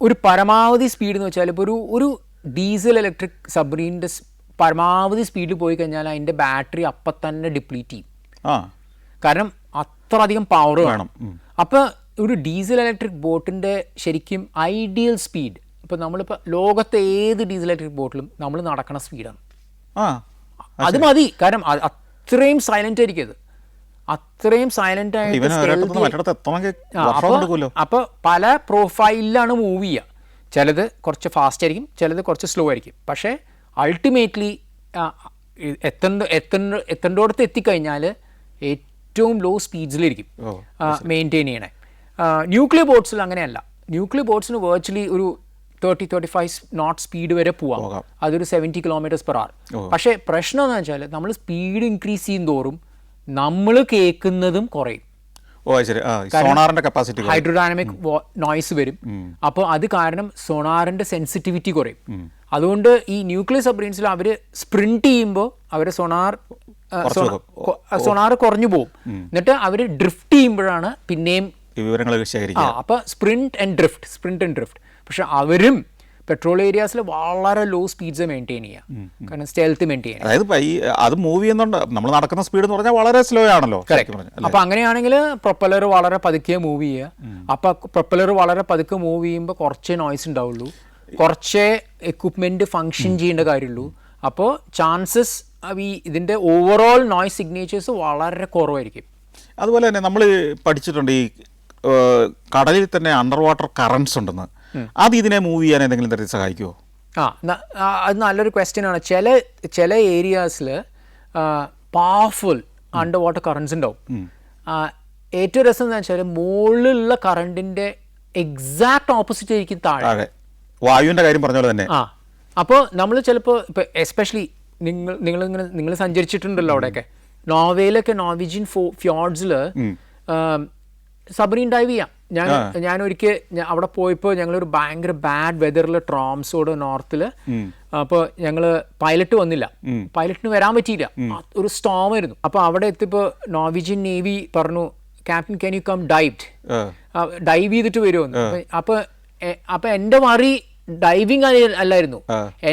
ഒരു പരമാവധി സ്പീഡ് എന്ന് വെച്ചാൽ ഇപ്പോൾ ഒരു ഡീസൽ ഇലക്ട്രിക് സബ്മറീൻ്റെ പരമാവധി സ്പീഡിൽ പോയി കഴിഞ്ഞാൽ അതിൻ്റെ ബാറ്ററി അപ്പം തന്നെ ഡിപ്ലീറ്റ് ചെയ്യും. കാരണം അത്ര അധികം പവർ വേണം. അപ്പോൾ ഒരു ഡീസൽ ഇലക്ട്രിക് ബോട്ടിൻ്റെ ശരിക്കും ഐഡിയൽ സ്പീഡ്, ഇപ്പോൾ നമ്മളിപ്പോൾ ലോകത്തെ ഏത് ഡീസൽ ഇലക്ട്രിക് ബോട്ടിലും നമ്മൾ നടക്കുന്ന സ്പീഡാണ്. അത് മതി. കാരണം അത്രയും സൈലൻ്റ് ആയിരിക്കും അത്, അത്രയും സൈലൻ്റ് ആയിട്ട്. അപ്പോൾ പല പ്രൊഫൈലിലാണ് മൂവ് ചെയ്യുക. ചിലത് കുറച്ച് ഫാസ്റ്റ് ആയിരിക്കും, ചിലത് കുറച്ച് സ്ലോ ആയിരിക്കും. പക്ഷേ അൾട്ടിമേറ്റ്ലി എത്തേണ്ടോടത്ത് എത്തിക്കഴിഞ്ഞാൽ ഏറ്റവും ലോ സ്പീഡ്സിലിരിക്കും മെയിൻറ്റെയിൻ ചെയ്യണേ. ന്യൂക്ലിയർ ബോട്ട്സിൽ അങ്ങനെയല്ല. ന്യൂക്ലിയർ ബോട്ട്സിന് വേർച്വലി ഒരു 30-35 നോട്ട് സ്പീഡ് വരെ പോവാം. അതൊരു 70 km/h. പക്ഷേ പ്രശ്നം എന്ന് വെച്ചാൽ നമ്മൾ സ്പീഡ് ഇൻക്രീസ് ചെയ്യും തോറും നമ്മൾ കേൾക്കുന്നതും കുറയും. ഹൈഡ്രോഡൈനാമിക് നോയ്സ് വരും. അപ്പോൾ അത് കാരണം സോണാറിന്റെ സെൻസിറ്റിവിറ്റി കുറയും. അതുകൊണ്ട് ഈ ന്യൂക്ലിയർ സബ്മറീൻസിൽ അവർ സ്പ്രിന്റ് ചെയ്യുമ്പോൾ അവരെ സോണാർ കുറഞ്ഞു പോകും. എന്നിട്ട് അവർ ഡ്രിഫ്റ്റ് ചെയ്യുമ്പോഴാണ് പിന്നെയും വിവരങ്ങൾ ശേഖരിക്കുക. അപ്പോൾ സ്പ്രിന്റ് ആൻഡ് ഡ്രിഫ്റ്റ്. പക്ഷെ അവരും പെട്രോൾ ഏരിയാസിൽ വളരെ ലോ സ്പീഡ്സ് മെയിൻറ്റെയിൻ ചെയ്യുക, കാരണം സ്റ്റെൽത്ത് മെയിൻറ്റെയിൻ ചെയ്യുക. അതായത് അത് മൂവ് ചെയ്യുന്നുണ്ട്, നമ്മൾ നടക്കുന്ന സ്പീഡ് എന്ന് പറഞ്ഞാൽ വളരെ സ്ലോ ആണല്ലോ. അപ്പോൾ അങ്ങനെയാണെങ്കിൽ പ്രൊപ്പലർ വളരെ പതുക്കെ മൂവ് ചെയ്യുക. അപ്പോൾ പ്രൊപ്പലർ വളരെ പതുക്കെ മൂവ് ചെയ്യുമ്പോൾ കുറച്ചേ നോയ്സ് ഉണ്ടാവുള്ളൂ, കുറച്ചേ എക്വിപ്മെൻറ്റ് ഫങ്ഷൻ ചെയ്യേണ്ട കാര്യമുള്ളൂ. അപ്പോൾ ചാൻസസ് ഇതിൻ്റെ ഓവറോൾ നോയ്സ് സിഗ്നേച്ചേഴ്സ് വളരെ കുറവായിരിക്കും. അതുപോലെ തന്നെ നമ്മൾ പഠിച്ചിട്ടുണ്ട് ഈ കടലിൽ തന്നെ അണ്ടർ വാട്ടർ കറൻസ് ഉണ്ടെന്ന്. അത് ഇതിനെ മൂവ് ചെയ്യാൻ എന്തെങ്കിലും തരത്തിൽ സഹായിക്കുമോ? അത് നല്ലൊരു ക്വസ്റ്റ്യൻ ആണ്. ചില ഏരിയാസിൽ പവർഫുൾ അണ്ടർ വാട്ടർ കറൻസ് ഉണ്ടാവും. ഏറ്റവും രസം എന്താ വെച്ചാൽ മുകളിലുള്ള കറണ്ടിന്റെ എക്സാക്ട് ഓപ്പോസിറ്റ് ആയിരിക്കും താഴെ. വായുവിന്റെ കാര്യം പറഞ്ഞ പോലെ തന്നെ. അപ്പോൾ നമ്മൾ ചിലപ്പോൾ ഇപ്പോൾ എസ്പെഷ്യലി നിങ്ങൾ സഞ്ചരിച്ചിട്ടുണ്ടല്ലോ അവിടെയൊക്കെ, നോർവേയിലൊക്കെ നോർവീജിയൻ ഫ്യോർഡ്സിൽ സബ്മറീൻ ഡൈവ് ചെയ്യാം. ഞാൻ ഒരിക്കൽ അവിടെ പോയപ്പോൾ ഞങ്ങളൊരു ഭയങ്കര ബാഡ് വെതറിൽ ട്രോംസോട് നോർത്തിൽ, അപ്പോൾ ഞങ്ങൾ പൈലറ്റ് വന്നില്ല, പൈലറ്റിന് വരാൻ പറ്റിയില്ല, ഒരു സ്റ്റോം ആയിരുന്നു. അപ്പോൾ അവിടെ എത്തിയപ്പോൾ നോർവീജിയൻ നേവി പറഞ്ഞു, captain can you come dive ചെയ്തിട്ട് വരുമെന്ന്. അപ്പൊ എൻ്റെ മറി ഡൈവിങ് അല്ലായിരുന്നു,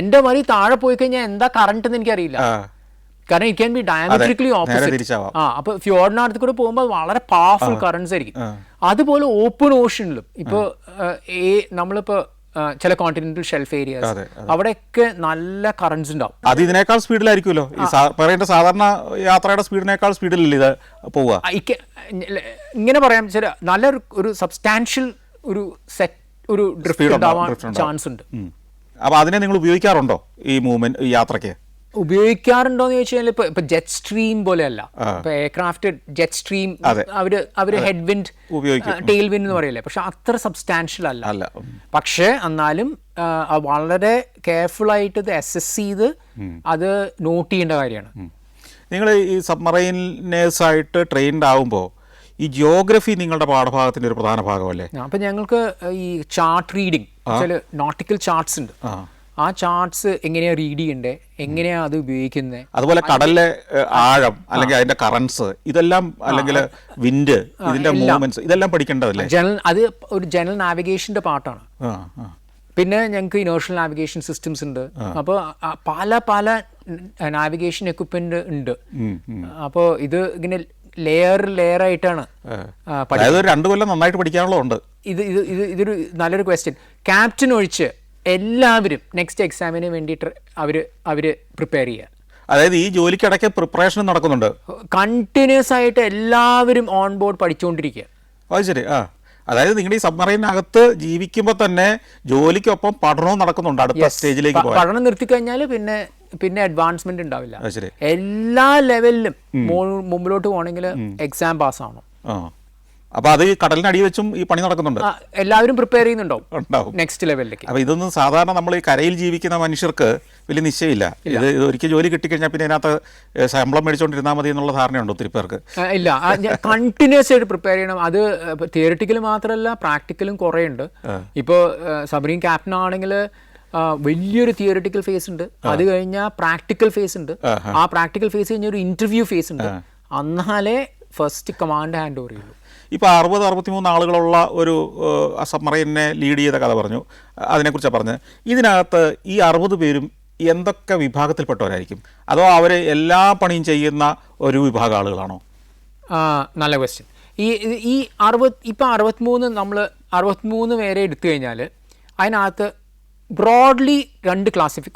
എൻ്റെ മറി താഴെ പോയി കഴിഞ്ഞാൽ എന്താ കറണ്ട് എന്ന് എനിക്കറിയില്ല, കാരണം it can be diametrically opposite. അപ്പൊ ഫ്യോർഡിനടുത്ത് കൂടെ പോകുമ്പോൾ വളരെ പവർഫുൾ കറണ്ട്സ് ആയിരിക്കും. അതുപോലെ ഓപ്പൺ ഓഷനിലും ഇപ്പോൾ നമ്മളിപ്പോ ചില കോണ്ടിനെന്റൽ ഷെൽഫ് ഏരിയാസ് അവിടെയൊക്കെ നല്ല കറണ്ട്സ് ഉണ്ടാവും. അത് ഇതിനേക്കാൾ സ്പീഡിലായിരിക്കുമല്ലോ, പറയേണ്ട സാധാരണ യാത്രയുടെ സ്പീഡിനേക്കാൾ സ്പീഡിലല്ലേ ഇത് പോവുക? ഇങ്ങനെ പറയാം, ചില നല്ല ഒരു സബ്സ്റ്റാൻഷ്യൽ ഒരു സെറ്റ് ഒരു ഡ്രിഫ്റ്റ് ഉണ്ടാവാൻ ചാൻസ് ഉണ്ട്. അപ്പൊ അതിനെ നിങ്ങൾ ഉപയോഗിക്കാറുണ്ടോ ഈ മൂവ്മെന്റ്, ഈ യാത്രയ്ക്ക്? ഉപയോഗിക്കാറുണ്ടോന്ന് ചോദിച്ചാൽ ഇപ്പൊ ജെറ്റ് സ്ട്രീം പോലെയല്ല. ഇപ്പൊ എയർക്രാഫ്റ്റ് ജെറ്റ് സ്ട്രീം അവര് ഹെഡ് വിൻഡ് ടെയിൽ വിൻഡ് എന്ന് പറയില്ലേ, പക്ഷെ അത്ര സബ്സ്റ്റാൻഷ്യൽ അല്ല. പക്ഷെ എന്നാലും വളരെ കെയർഫുൾ ആയിട്ട് ഇത് അസസ് ചെയ്ത് അത് നോട്ട് ചെയ്യേണ്ട കാര്യമാണ്. നിങ്ങൾ ഈ സബ്മറൈനേഴ്സായിട്ട് ട്രെയിൻഡ് ആവുമ്പോൾ ഈ ജിയോഗ്രഫി നിങ്ങളുടെ പാഠഭാഗത്തിന്റെ ഒരു പ്രധാന ഭാഗമല്ലേ? അപ്പൊ ഞങ്ങൾക്ക് ഈ ചാർട്ട് റീഡിങ്, നോട്ടിക്കൽ ചാർട്ട്സ് ഉണ്ട്. ആ ചാർട്ട്സ് എങ്ങനെയാ റീഡ് ചെയ്യണ്ടേ, എങ്ങനെയാ അത് ഉപയോഗിക്കുന്നത്, അതുപോലെ കടലിലെ ആഴം അല്ലെങ്കിൽ അതിന്റെ കറൻസ് ഇതെല്ലാം, അല്ലെങ്കിൽ വിൻഡ്, ഇതിന്റെ മൂവ്മെന്റ്സ്, ഇതെല്ലാം പഠിക്കേണ്ടതല്ലേ? അത് ഒരു ജനറൽ നാവിഗേഷന്റെ പാർട്ടാണ്. പിന്നെ ഞങ്ങൾക്ക് ഇനേർഷ്യൽ നാവിഗേഷൻ സിസ്റ്റംസ് ഉണ്ട്. അപ്പോൾ പല പല നാവിഗേഷൻ എക്യുപ്മെന്റ് ഉണ്ട്. അപ്പോൾ ഇത് ഇങ്ങനെ ലെയർ ആയിട്ടാണ്. 2 കൊല്ലം നന്നായിട്ട് പഠിക്കാനുള്ളതുണ്ട്. ഇതൊരു നല്ലൊരു ക്വസ്റ്റ്യൻ. ക്യാപ്റ്റൻ ഒഴിച്ച് എല്ലാവരും നെക്സ്റ്റ് എക്സാമിന് വേണ്ടിയിട്ട് അവര് പ്രിപ്പയർ ചെയ്യുക. അതായത് ഈ ജോലിക്കിടയ്ക്ക് പ്രിപ്പറേഷൻ നടക്കുന്നുണ്ട് കണ്ടിന്യൂസ് ആയിട്ട്, എല്ലാവരും ഓൺ ബോർഡ് പഠിച്ചുകൊണ്ടിരിക്കുക. അത് ശരി. അതായത് നിങ്ങളുടെ ഈ സബ്മറൈനകത്ത് ജീവിക്കുമ്പോൾ തന്നെ ജോലിക്കൊപ്പം പഠനവും നടക്കുന്നുണ്ട്. അടുത്ത സ്റ്റേജിലേക്ക് പഠനം നിർത്തിക്കഴിഞ്ഞാൽ പിന്നെ അഡ്വാൻസ്മെന്റ് ഉണ്ടാവില്ല. എല്ലാ ലെവലിലും മുമ്പിലോട്ട് പോകണമെങ്കിൽ എക്സാം പാസ് ആവണം. അപ്പൊ അത് ഈ കടലിനടി വെച്ചും ഈ പണി നടക്കുന്നുണ്ട്. എല്ലാവരും പ്രിപ്പയർ ചെയ്യുന്നുണ്ടാവും നെക്സ്റ്റ് ലെവലിലേക്ക്. അപ്പൊ ഇതൊന്നും സാധാരണ നമ്മൾ ഈ കരയിൽ ജീവിക്കുന്ന മനുഷ്യർക്ക് വലിയ നിശ്ചയമില്ല. ഇത് ഒരിക്കൽ ജോലി കിട്ടിക്കഴിഞ്ഞാൽ പിന്നെ അതിനകത്ത് ശമ്പളം മേടിച്ചോണ്ടിരുന്നാൽ മതി എന്നുള്ള ധാരണയുണ്ട് ഒത്തിരി പേർക്ക്. ഇല്ല, കണ്ടിന്യൂസ് ആയിട്ട് പ്രിപ്പയർ ചെയ്യണം. അത് തിയറിറ്റിക്കൽ മാത്രമല്ല, പ്രാക്ടിക്കലും കുറേ ഉണ്ട്. ഇപ്പോൾ സബ്മറീൻ ക്യാപ്റ്റൻ ആണെങ്കിൽ വലിയൊരു തിയറിറ്റിക്കൽ ഫേസ് ഉണ്ട്, അത് കഴിഞ്ഞാൽ പ്രാക്ടിക്കൽ ഫേസ് ഉണ്ട്, ആ പ്രാക്ടിക്കൽ ഫേസ് കഴിഞ്ഞ ഒരു ഇന്റർവ്യൂ ഫേസ് ഉണ്ട്. എന്നാലേ ഫസ്റ്റ് കമാൻഡ് ഹാൻഡ് ഓവർ ചെയ്യുള്ളൂ. ഇപ്പോൾ 60-63 ആളുകളുള്ള ഒരു സബ്മറൈനെ ലീഡ് ചെയ്ത കഥ പറഞ്ഞു, അതിനെക്കുറിച്ചാണ് പറഞ്ഞത്. ഇതിനകത്ത് ഈ 60 പേരും എന്തൊക്കെ വിഭാഗത്തിൽപ്പെട്ടവരായിരിക്കും, അതോ അവർ എല്ലാ പണിയും ചെയ്യുന്ന ഒരു വിഭാഗം ആളുകളാണോ? നല്ല ക്വസ്റ്റ്യൻ. ഈ 63 പേരെ എടുത്തു കഴിഞ്ഞാൽ അതിനകത്ത് ബ്രോഡ്ലി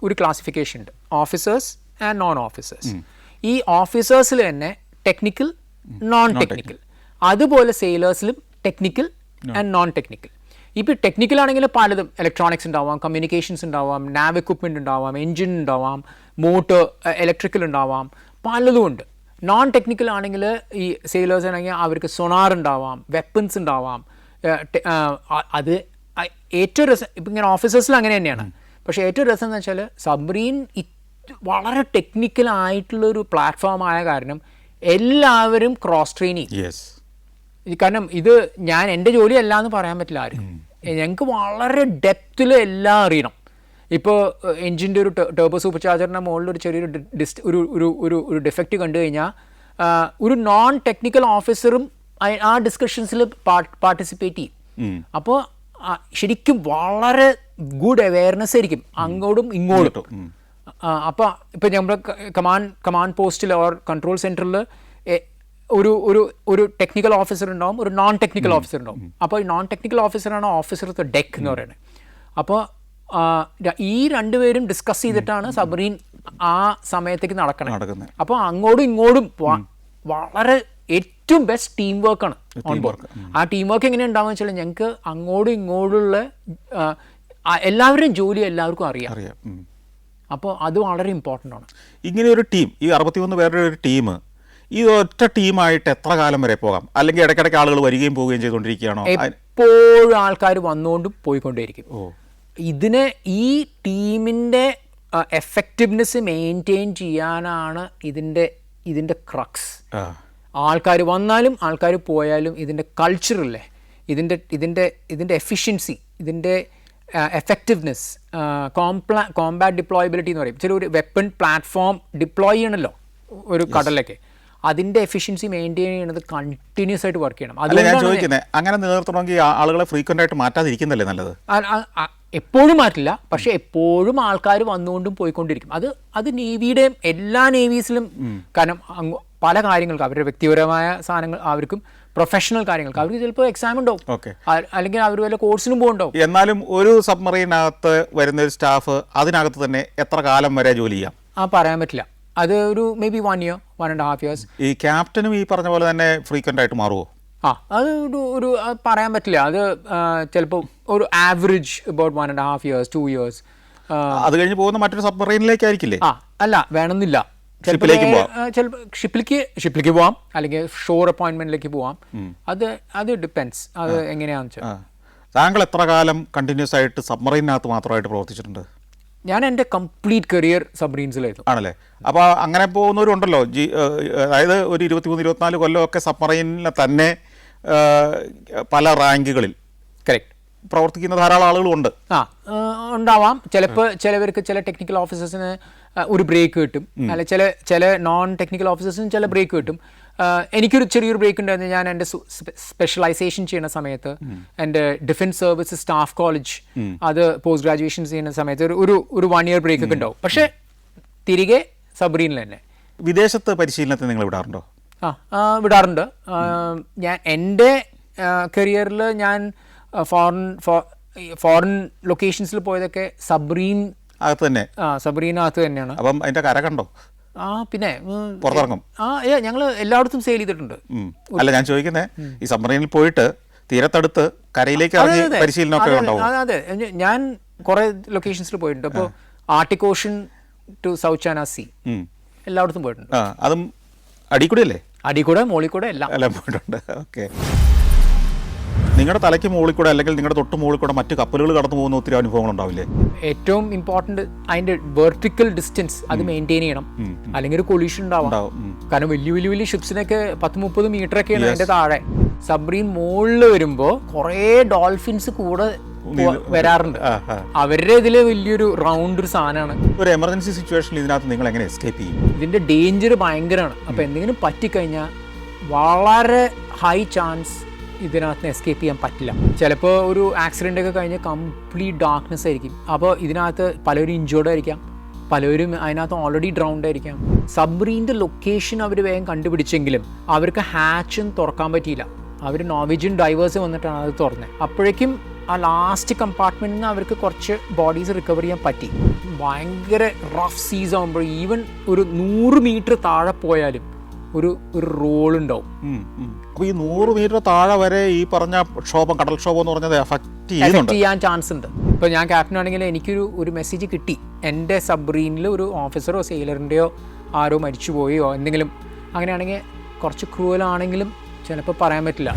ഒരു ക്ലാസിഫിക്കേഷൻ ഉണ്ട്, ഓഫീസേഴ്സ് ആൻഡ് നോൺ ഓഫീസേഴ്സ്. ഈ ഓഫീസേഴ്സിൽ തന്നെ ടെക്നിക്കൽ, നോൺ ടെക്നിക്കൽ, അതുപോലെ സെയിലേഴ്സിലും ടെക്നിക്കൽ ആൻഡ് നോൺ ടെക്നിക്കൽ. ഇപ്പോൾ ടെക്നിക്കൽ ആണെങ്കിൽ പലതും, ഇലക്ട്രോണിക്സ് ഉണ്ടാവാം, കമ്മ്യൂണിക്കേഷൻസ് ഉണ്ടാവാം, നാവ് എക്വിപ്മെൻറ്റ് ഉണ്ടാവാം, എൻജിൻ ഉണ്ടാവാം, മോട്ടോർ ഇലക്ട്രിക്കൽ ഉണ്ടാവാം, പലതും ഉണ്ട്. നോൺ ടെക്നിക്കൽ ആണെങ്കിൽ ഈ സെയിലേഴ്സ് ആണെങ്കിൽ അവർക്ക് സൊണാർ ഉണ്ടാവാം, വെപ്പൺസ് ഉണ്ടാവാം. അത് ഏറ്റവും രസം, ഇപ്പം ഇങ്ങനെ ഓഫീസേഴ്സിൽ അങ്ങനെ തന്നെയാണ്. പക്ഷേ ഏറ്റവും രസം എന്ന് വെച്ചാൽ സബ്മറീൻ വളരെ ടെക്നിക്കലായിട്ടുള്ളൊരു പ്ലാറ്റ്ഫോം ആയ കാരണം എല്ലാവരും ക്രോസ് ട്രെയിനിങ്. കാരണം ഇത് എൻ്റെ ജോലിയല്ല എന്ന് പറയാൻ പറ്റില്ല ആരും. ഞങ്ങൾക്ക് വളരെ ഡെപ്തിൽ എല്ലാം അറിയണം. ഇപ്പോൾ എൻജിൻ്റെ ഒരു ടർബോ സൂപ്പർ ചാർജറിൻ്റെ മുകളിൽ ഒരു ചെറിയൊരു ഒരു ഡിഫക്റ്റ് കണ്ടു കഴിഞ്ഞാൽ ഒരു നോൺ ടെക്നിക്കൽ ഓഫീസറും ആ ഡിസ്കഷൻസിൽ പാർട്ടിസിപ്പേറ്റ് ചെയ്യും. അപ്പോൾ ശരിക്കും വളരെ ഗുഡ് അവെയർനെസ് ആയിരിക്കും അങ്ങോട്ടും ഇങ്ങോട്ടും. അപ്പോൾ ഇപ്പോൾ നമ്മുടെ കമാൻഡ് പോസ്റ്റിൽ ഓർ കൺട്രോൾ സെൻറ്ററിൽ ഒരു ടെക്നിക്കൽ ഓഫീസർ ഉണ്ടാവും, ഒരു നോൺ ടെക്നിക്കൽ ഓഫീസർ ഉണ്ടാവും. അപ്പോൾ ഈ നോൺ ടെക്നിക്കൽ ഓഫീസറാണ് ഓഫീസർ ഓഫ് ദ ഡെക്ക് എന്ന് പറയുന്നത്. അപ്പോൾ ഈ രണ്ടുപേരും ഡിസ്കസ് ചെയ്തിട്ടാണ് സബ്മറീൻ ആ സമയത്തേക്ക് നടക്കുന്നത്. അപ്പോൾ അങ്ങോട്ടും ഇങ്ങോട്ടും വളരെ ഏറ്റവും ബെസ്റ്റ് ടീം വർക്കാണ് ഓൺ ബോർഡ്. ആ ടീം വർക്ക് എങ്ങനെ ഉണ്ടാവുക വെച്ചാൽ ഞങ്ങൾക്ക് അങ്ങോട്ടും ഇങ്ങോട്ടുള്ള എല്ലാവരുടെയും ജോലി എല്ലാവർക്കും അറിയാം. അപ്പോൾ അത് വളരെ ഇമ്പോർട്ടൻ്റ് ആണ്. ഇങ്ങനെ ഒരു ടീം, ഈ 61 പേരുടെ ഒരു ടീം, ഈ ഒറ്റ ടീമായിട്ട് എത്ര കാലം വരെ പോകാം? അല്ലെങ്കിൽ ഇടയ്ക്കിടയ്ക്ക് ആളുകൾ വരികയും പോവുകയും ചെയ്തുകൊണ്ടിരിക്കുകയാണോ? എപ്പോഴും ആൾക്കാർ വന്നുകൊണ്ടും പോയിക്കൊണ്ടേയിരിക്കും. ഈ ടീമിൻ്റെ എഫക്റ്റീവ്നെസ് മെയിൻറ്റെയിൻ ചെയ്യാനാണ് ഇതിൻ്റെ ക്രക്സ്. ആൾക്കാർ വന്നാലും ആൾക്കാർ പോയാലും ഇതിൻ്റെ കൾച്ചറില്ലേ, ഇതിൻ്റെ എഫിഷ്യൻസി, ഇതിൻ്റെ എഫക്റ്റീവ്നെസ്, കോമ്പാറ്റ് ഡിപ്ലോയബിലിറ്റി എന്ന് പറയും. ചില ഒരു വെപ്പൺ പ്ലാറ്റ്ഫോം ഡിപ്ലോയ് ചെയ്യണമല്ലോ ഒരു കടലിലേക്ക്, അതിൻ്റെ എഫിഷ്യൻസി മെയിൻറ്റെയിൻ ചെയ്യുന്നത് കണ്ടിന്യൂസ് ആയിട്ട് വർക്ക് ചെയ്യണം. അത് ഞാൻ ചോദിക്കുന്നത്, അങ്ങനെ നിലനിർത്തണമെങ്കിൽ ആളുകളെ ഫ്രീക്വൻ്റ് ആയിട്ട് മാറ്റാതിരിക്കുന്നല്ലേ നല്ലത്? എപ്പോഴും മാറ്റില്ല, പക്ഷെ എപ്പോഴും ആൾക്കാർ വന്നുകൊണ്ടും പോയിക്കൊണ്ടിരിക്കും. അത് നേവിയുടെയും എല്ലാ നേവീസിലും, കാരണം പല കാര്യങ്ങൾക്ക് അവരുടെ വ്യക്തിപരമായ സാധനങ്ങൾ, അവർക്കും പ്രൊഫഷണൽ കാര്യങ്ങൾക്ക് അവർക്ക് ചിലപ്പോൾ എക്സാം ഉണ്ടാവും, അല്ലെങ്കിൽ അവർ വല്ല കോഴ്സിനും പോകുന്നുണ്ടാവും. എന്നാലും ഒരു സബ്മറീനകത്ത് വരുന്ന ഒരു സ്റ്റാഫ് അതിനകത്ത് തന്നെ എത്ര കാലം വരെ ജോലി ചെയ്യാം? പറയാൻ പറ്റില്ല. അത് ഒരു മേ ബി 1 year, 1.5 years. ഈ ക്യാപ്റ്റനും ഈ പറഞ്ഞ പോലെ തന്നെ ഫ്രീക്വൻ്റ് ആയിട്ട് മാറുമോ? അത് ഒരു പറയാൻ പറ്റില്ല. അത് ചിലപ്പോൾ ഒരു ആവറേജ് അബൌട്ട് 1.5 years, 2 years. അത് കഴിഞ്ഞ് പോകുന്ന മറ്റൊരു സബ്മറീനിലേക്കായിരിക്കില്ലേ? അല്ല, വേണമെന്നില്ല. ചിലപ്പോൾ ഷിപ്പിലേക്ക് പോവാം, അല്ലെങ്കിൽ ഷോർ അപ്പോയിൻമെന്റിലേക്ക് പോവാം. അത് ഡിപ്പെൻസ്, അത് എങ്ങനെയാണെന്ന് വെച്ചാൽ. താങ്കൾ എത്ര കാലം കണ്ടിന്യൂസ് ആയിട്ട് സബ്മറീനകത്ത് മാത്രമായിട്ട് പ്രവർത്തിച്ചിട്ടുണ്ട്? ഞാൻ എൻ്റെ കംപ്ലീറ്റ് കരിയർ സബ്മറീൻസിലായിരുന്നു. ആണല്ലേ? അപ്പോൾ അങ്ങനെ പോകുന്നവരുണ്ടല്ലോ, അതായത് ഒരു 23-24 കൊല്ലമൊക്കെ സബ്മറീനിൽ തന്നെ പല റാങ്കുകളിൽ കറക്റ്റ് പ്രവർത്തിക്കുന്ന ധാരാളം ആളുകളുണ്ട്. ഉണ്ടാവാം. ചിലവർക്ക് ചില ടെക്നിക്കൽ ഓഫീസേഴ്സിന് ഒരു ബ്രേക്ക് കിട്ടും, അല്ലെ ചില നോൺ ടെക്നിക്കൽ ഓഫീസേഴ്സിന് ചില ബ്രേക്ക് കിട്ടും. എനിക്കൊരു ചെറിയൊരു ബ്രേക്ക് ഉണ്ടായിരുന്നു. ഞാൻ എൻ്റെ സ്പെഷ്യലൈസേഷൻ ചെയ്യുന്ന സമയത്ത് എൻ്റെ ഡിഫൻസ് സർവീസ് സ്റ്റാഫ് കോളേജ്, അത് പോസ്റ്റ് ഗ്രാജുവേഷൻ ചെയ്യുന്ന സമയത്ത് ഒരു 1 year ബ്രേക്ക് ഒക്കെ ഉണ്ടാവും. പക്ഷേ തിരികെ സബ്മറീനിൽ തന്നെ. വിദേശത്ത് പരിശീലനത്തിന് നിങ്ങൾ വിടാറുണ്ടോ? വിടാറുണ്ട്. ഞാൻ എൻ്റെ കരിയറിൽ ഞാൻ ഫോറിൻ ലൊക്കേഷൻസിൽ പോയതൊക്കെ സബ്മറീൻ അകത്ത് തന്നെ. സബ്മറീനകത്ത് തന്നെയാണ്. അപ്പം അതിൻ്റെ കര കണ്ടോ? പിന്നെ പുറത്തിറങ്ങും. ഞങ്ങൾ എല്ലായിടത്തും സെയിൽ ചെയ്തിട്ടുണ്ട്. അല്ല, ഞാൻ ചോദിക്കുന്നത്, ഈ സബ്മറീനിൽ പോയിട്ട് തീരത്തടുത്ത് കരയിലേക്ക് പരിശീലനമൊക്കെ ഉണ്ടാവും? അതെ, ഞാൻ കുറെ ലൊക്കേഷൻസിൽ പോയിട്ടുണ്ട്. അപ്പോൾ Arctic ocean to south China sea എല്ലായിടത്തും പോയിട്ടുണ്ട്. അതും അടിക്കൂടെ അല്ലേ? അടിക്കൂടെ, മോളിക്കൂടെ എല്ലാം പോയിട്ടുണ്ട്. ഓക്കെ. നിങ്ങളുടെ തലയ്ക്ക് മുകളിൽ കൂടെ അല്ലെങ്കിൽ നിങ്ങളുടെ തൊട്ട് മുകളിൽ കൂടെ മറ്റ് കപ്പലുകൾ കടന്നു പോകുന്ന ഒത്തിരി അനുഭവങ്ങൾ ഉണ്ടാവില്ലേ? ഏറ്റവും ഇമ്പോർട്ടന്റ് അതിന്റെ വെർട്ടിക്കൽ ഡിസ്റ്റൻസ് അത് മെയിൻറ്റെയിൻ ചെയ്യണം, അല്ലെങ്കിൽ ഒരു കൊളീഷൻ ഉണ്ടാവും. കാരണം വലിയ ഷിപ്സിനൊക്കെ 10-30 മീറ്റർ ഒക്കെയാണ് അതിന്റെ താഴെ. സബ്മറീൻ മുകളിൽ വരുമ്പോൾ കുറേ ഡോൾഫിൻസ് കൂടെ വരാറുണ്ട്. അവരുടെ ഇതില് വലിയൊരു റൗണ്ട് ഒരു സാധനമാണ്. ഒരു എമർജൻസി സിറ്റുവേഷനിൽ ഇതിനകത്ത് നിങ്ങൾ എങ്ങനെ എസ്കേപ്പ് ചെയ്യും? ഇതിന്റെ ഡേഞ്ചർ ഭയങ്കരമാണ്. അപ്പൊ എന്തെങ്കിലും പറ്റിക്കഴിഞ്ഞാൽ വളരെ ഹൈ ചാൻസ് ഇതിനകത്ത് എസ്കേപ്പ് ചെയ്യാൻ പറ്റില്ല. ചിലപ്പോൾ ഒരു ആക്സിഡൻ്റ് ഒക്കെ കഴിഞ്ഞ് കംപ്ലീറ്റ് ഡാർക്ക്നെസ് ആയിരിക്കും. അപ്പോൾ ഇതിനകത്ത് പലരും ഇഞ്ചേർഡ് ആയിരിക്കാം, പലരും അതിനകത്ത് ഓൾറെഡി ഡ്രൗണ്ട് ആയിരിക്കാം. സബ്മറീൻ്റെ ലൊക്കേഷൻ അവർ വേഗം കണ്ടുപിടിച്ചെങ്കിലും അവർക്ക് ഹാച്ചും തുറക്കാൻ പറ്റിയില്ല. അവർ നോർവീജിയൻ ഡൈവേഴ്സ് വന്നിട്ടാണ് അത് തുറന്നത്. അപ്പോഴേക്കും ആ ലാസ്റ്റ് കമ്പാർട്ട്മെൻറ്റിൽ നിന്ന് അവർക്ക് കുറച്ച് ബോഡീസ് റിക്കവർ ചെയ്യാൻ പറ്റി. ഭയങ്കര റഫ് സീസ് ആകുമ്പോൾ ഈവൻ ഒരു 100 മീറ്റർ താഴെ പോയാലും ഒരു റോളുണ്ടാവും. അപ്പോൾ ഈ 100 മീറ്റർ താഴെ വരെ ഈ പറഞ്ഞ ക്ഷോഭം, കടൽക്ഷോഭം എന്ന് പറഞ്ഞത് എഫക്റ്റ് ചെയ്യാൻ ചാൻസ് ഉണ്ട്. ഇപ്പോൾ ഞാൻ ക്യാപ്റ്റൻ ആണെങ്കിൽ എനിക്കൊരു മെസ്സേജ് കിട്ടി, എൻ്റെ സബ്മറീനിൽ ഒരു ഓഫീസറോ സെയിലറിൻ്റെയോ ആരോ മരിച്ചുപോയോ എന്തെങ്കിലും. അങ്ങനെയാണെങ്കിൽ കുറച്ച് ക്രൂവലാണെങ്കിലും ചിലപ്പോൾ പറയാൻ പറ്റില്ല.